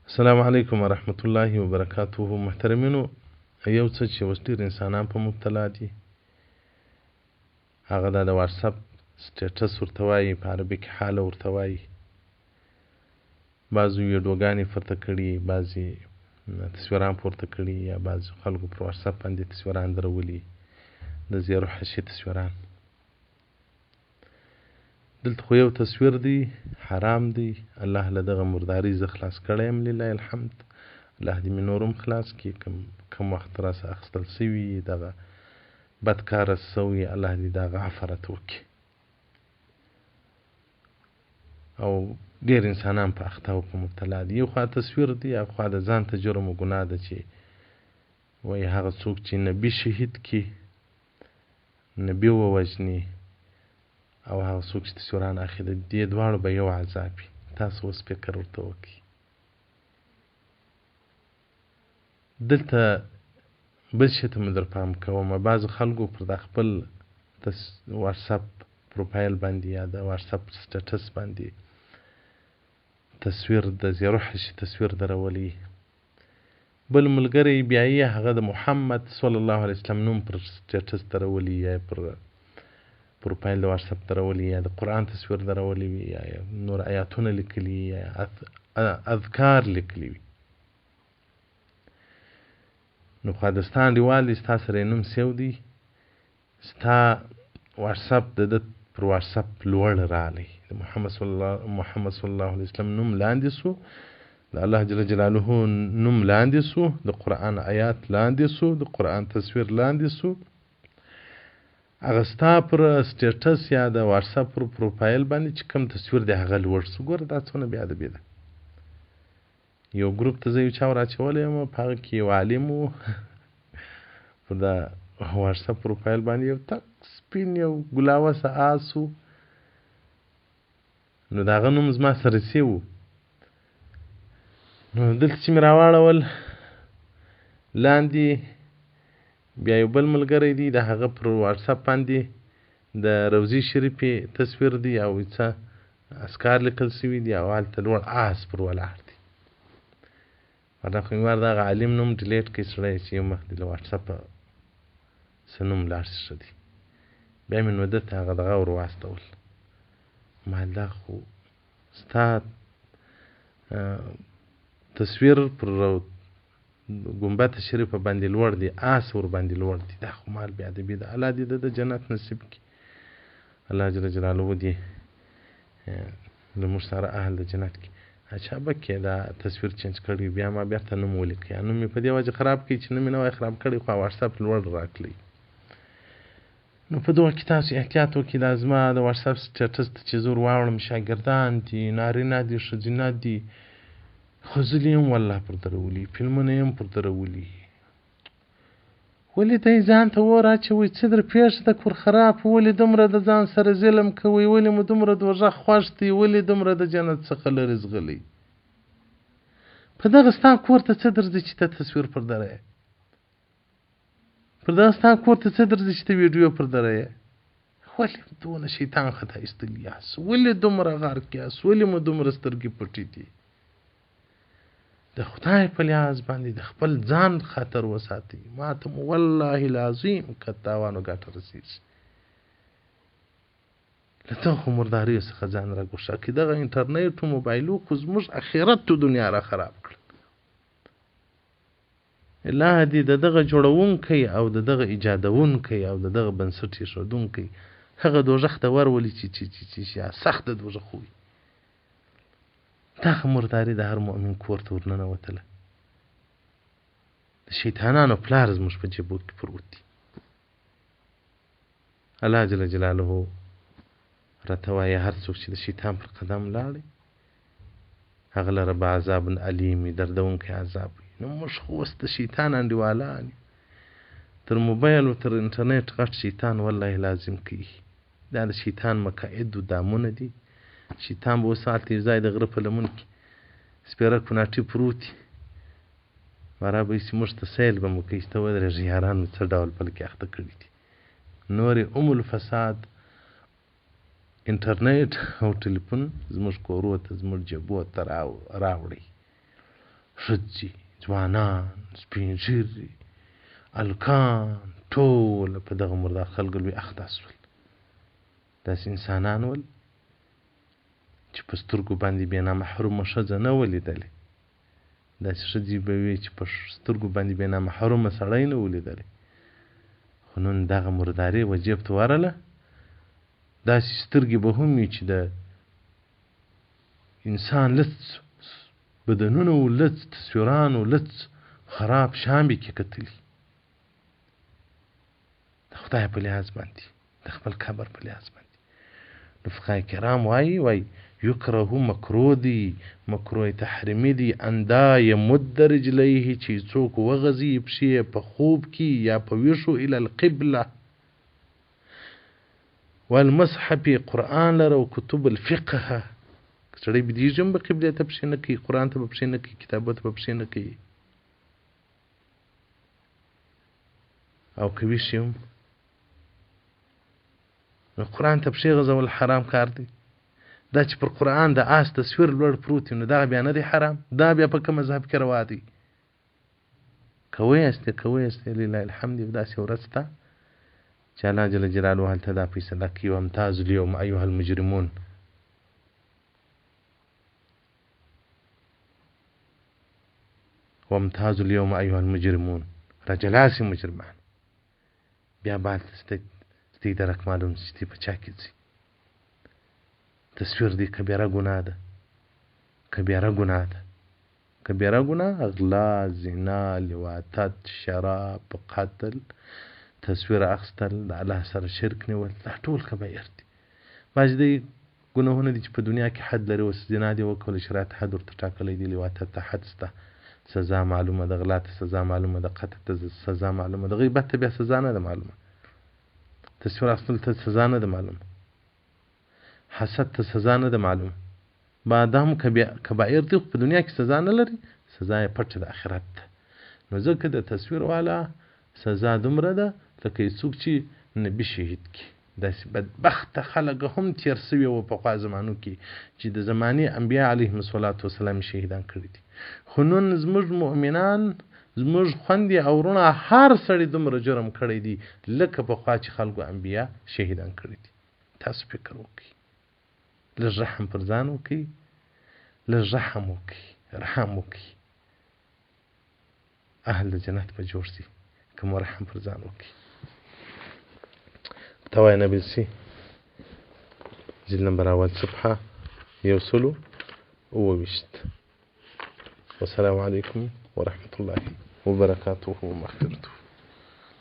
السلام علیکم ورحمت الله وبرکاته. محترمینو، یو څه چې اوس ډېر انسانان په مبتلا دي هغه دا د واتساپ سټیټس ورته وایي، په عربي کې حاله ورته وایي. بعضو ویډیوګانې پورته کړي، بعضې تصویران پورته کړي، یا بعضو خلکو پر واتساپ باندې تصویران درولي، د زیرو حشي تصویران. دلته خو یو تصویر دی حرام دی، الله له دغه مرداري زه خلاص کړی یم، لله الحمد. الله دې مې نور هم خلاص کړي. کوم وخت راسه اخیستل سوي دغه بد کاره سوي، الله دې د هغه عفو راته وکړي. او ډېر انسانان په اخطاو په مبتلا دي. یو خوا تصویر دی، او خوا د ځان ته جرم و ګناه ده چې وایي هغه څوک چې نبي شهید کړي، نبي ووژني، او هغه څوک چې تصویران اخلي، د دې دواړو به یو عذاب وي. تاسو اوس فکر ورته وکړئ. دلته بل شي ته مې در پام کوم، بعضو خلکو پر د خپل واتساپ پروفایل باندې یا د واتساپ سټیټس باندې تصویر د زیرو حشي تصویر درولی. بل ملګری بیا یې هغه د محمد صلی الله علیه وسلم نوم پر سټیټس درولی، یا پر پروفایل د واتساپ درولی، یا د قرآن تصویر درولی وي، یا نور آیاتونه لیکلي، یا اذکار لیکلي وي. نو خو د ستا انډیوال دی، ستا سره یې نوم سیو دی، ستا واتساپ د ده پر واتساپ لوړ راغلی، د محمد صلی الله علیه وسلم نوم لاندې سو، د الله جل جلاله نوم لاندې سو، د قرآن آیات لاندې سو، د قرآن تصویر لاندې سو. هغه ستا پر سټیټس یا د واتساپ پر پروفایل باندې چې کوم تصویر دی هغه لوړ سو. ګوره دا څونه بې ادبي ده. یو ګروپ ته زه یو چا ور اچولی یم، په هغه کې یو عالم و په د واتساپ پروفایل باندې یو تک سپین یو ګلاوسه آس و. نو د هغه نوم زما سره سوی و. نو دلته چې مې راواړول لاندې بیا یو بل ملګری دی، د هغه پر واتساپ باندې د روضې شریفې تصویر دی، او څه اذکار لیکل سوي دي، او هلته لوړ آس پر ولاړ دی. دا خو مې د هغه عالم نوم ډیلیټ کړي سړی چې یو مخ دې له واتساپه څه نوم لاړ شي ښه دی. بیا مې نو ده ته هغه دغه ور واستول، ما ویل دا خو ستا تصویر پر ګنبد شریفه باندې لوړ دی، آس ور باندې لوړ دی، دا خو مال بې ادبي ده. الله دې د جنت نصیب کړي. الله جل جلاله دې زموږ سره اهل د جنت کړي. اچھا بکې دا تصویر چینج کړی، بیا ما بیرته نوم ولیکئ. نوم مې په دې وجه خراب کړي چې نوم مې نه وای خراب کړی، خو واتساپ لوړ راکړی. نو په دغه کې تاسو احتیاط وکړئ. دا زما د واتساپ سټیټس ته چې زه ور واوړم، شاګردان دي، نارینه دي، ښځینه دي، ښځلې هم والله پر درولي، فلمونه یې هم پر درولي. ولې ته یې ځان ته اور اچوئ؟ څه در پېښ ده کور خراب؟ ولې دومره د ځان سره ظلم کوئ؟ ولې مو دومره دوزخ خوښ دی؟ ولې دومره د جنت څخه لرې ځغلئ؟ په دغه ستا کور ته څه درځي چې ته تصویر پر دره یې؟ پر دغه ستا کور ته څه درځي چې ته ویډیو پر دره یې؟ ولې دونه شیطان خطا ایستلي یاست؟ ولې دومره غرق یاست؟ ولې مو دومره سترګې پټې دي؟ د خدای په لحاظ باندې د خپل ځان خطر وساتئ. ما ته مو والله العظیم که تاوان و ګټه رسېږي، له دغو مرداریو څخه ځان راګوښه کړئ. دغه انټرنیټ و موبایلو خو زموږ اخرت و دنیا را خراب کړل. الله دې د دغه جوړونکی او د دغه ایجادونکی او د دغه بنسټ ایښودونکی هغه دوزخ ته ورولي چې سخت د دوزخ وي. دغه مرداري د هر مؤمن کور ته ورننوتله. د شیطانانو پلار زموږ په جیبو کې پروت دی. الله جل جلاله راته وایي هر څوک چې د شیطان پر قدم لاړی هغه لره به عذاب علیم وي، دردونکی عذاب وي. نو موږ خو اوس د شیطان انډیوالان یو. تر موبایل و تر انټرنیټ غټ شیطان والله لازم کوي. دا د شیطان مقاعد و دامونه دي. شیطان به اوس هلته یو ځای د غره په لمن کې سپېره کوناټي پروت وي، مارا به ایسي موږ ته سیل به مو کوي چې ته ودرېږه یاران مې څه ډول پل کې اخته کړي دي. نور یې الفساد انټرنیټ او ټلیفون زموږ کورو ته زموږ جیبو ته راوړئ. ښځې ځوانان سپین ږیري الکان ټول په دغه مردار خلکو لوی اخته شول داسې انسانان ول چې په سترګو باندې بې نامحرومه ښځه نه ولیدلې داسې ښځې به وي چې په سترګو باندې بې نامحرومه سړی نه ولیدلی خو نن دغه مرداري وجیب ته ورله داسې سترګې به هم وي چې د انسان لڅ بدنونه و لڅ تصویران و لڅ خراب شان به کې کتلي د خدای په لحاظ باندې د خپل قبر په لحاظ باندې نو فقهای کرام وایي یکره مکروه دی مکروه تحریمي دی اندا یمد رجلیه چې څوک وغځي پښې په خوب کې یا په ویښو الی القبله والمسح په قرآن لره او کتب الفقه سړی بيدیږي هم به قبله ته پښې نه کوي قرآن ته به پښې نه کوي کتابو ته به پښې نه کوي او که ویښ هم نو قرآن ته پښې غځول حرام کار دی دا چې پر قرآن د آس تصویر لوړ پروت نو دغه بیا نه دی حرام دا بیا په کوم مذهب کې روا دی کوی است لله الحمد داسې ورځ ته چې الله جل جلاله هلته دا فیصله کوي وامتازوا اليوم ایها المجرمون وامتازوا اليوم ایها المجرمون رجلاسي مجرمان بیا بعد ستی درک معلوم چې په چا کې ځي تصویر دی کبیره ګناه ده کبیره ګناه اغلا زنا لواطت شراب قتل تصویر اخستل د الله سره شرک نیول دا ټول کبایر دي بعضې دی ګناهونه دي چې په دنیا کې حد لري اوس زنا دی وکړل شرایط حد ورته ټاکلی دي لواطت ته حد شته سزا معلومه ده غلا ته سزا معلومه ده قتل ته سزا معلومه ده غیبت ته بیا سزا نه ده معلومه تصویر اخستل ته سزا نه ده معلومه حسد ته سزا نه ده معلومه بادام کبایر دي په دنیا کې سزا نه لري سزا یې پټه د آخرت ده نو ځکه د تصویر والا سزا دومره ده لکه څوک چې نبي شهید کړي داسې بدبخته خلک هم تېر سوي وو پخوا زمانو کې چې د زمانې انبیا علیهم الصلاة والسلام شهیدان کړي دي خو نن زموږ مؤمنان زموږ خویندې او وروڼه هر سړي دومره جرم کړی دي لکه پخوا چې خلکو انبیا شهیدان کړي دي تاسو فکر وکړئ لږ رحم پر ځان وکړئ لږ رحم وکړئ اهل د جنت به جوړ شي که مو رحم پر ځان وکړي توای نبیل سی جلد نمبر اول صفحه 128 والسلام علیکم ورحمة الله وبركاته ومغفرته